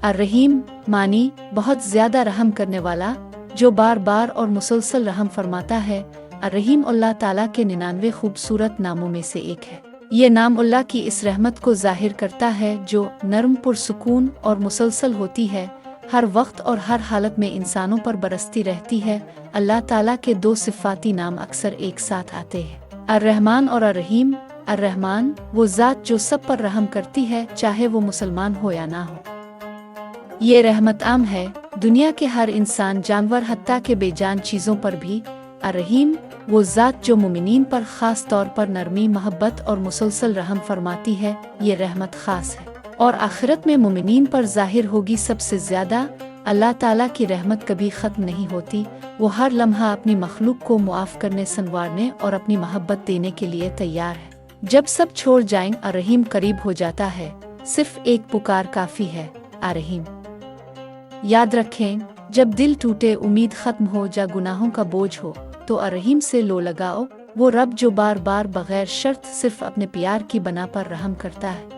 الرحیم معنی بہت زیادہ رحم کرنے والا، جو بار بار اور مسلسل رحم فرماتا ہے۔ الرحیم اللہ تعالیٰ کے 99 خوبصورت ناموں میں سے ایک ہے۔ یہ نام اللہ کی اس رحمت کو ظاہر کرتا ہے جو نرم پرسکون اور مسلسل ہوتی ہے، ہر وقت اور ہر حالت میں انسانوں پر برستی رہتی ہے۔ اللہ تعالیٰ کے 2 صفاتی نام اکثر ایک ساتھ آتے ہیں، الرحمن اور الرحیم۔ الرحمن وہ ذات جو سب پر رحم کرتی ہے، چاہے وہ مسلمان ہو یا نہ ہو۔ یہ رحمت عام ہے، دنیا کے ہر انسان، جانور، حتیٰ کہ بے جان چیزوں پر بھی۔ الرحیم وہ ذات جو مومنین پر خاص طور پر نرمی، محبت اور مسلسل رحم فرماتی ہے۔ یہ رحمت خاص ہے اور آخرت میں مومنین پر ظاہر ہوگی سب سے زیادہ۔ اللہ تعالیٰ کی رحمت کبھی ختم نہیں ہوتی، وہ ہر لمحہ اپنی مخلوق کو معاف کرنے، سنوارنے اور اپنی محبت دینے کے لیے تیار ہے۔ جب سب چھوڑ جائیں، الرحیم قریب ہو جاتا ہے، صرف ایک پکار کافی ہے، الرحیم۔ یاد رکھیں، جب دل ٹوٹے، امید ختم ہو، یا گناہوں کا بوجھ ہو، تو الرحیم سے لو لگاؤ۔ وہ رب جو بار بار بغیر شرط صرف اپنے پیار کی بنا پر رحم کرتا ہے۔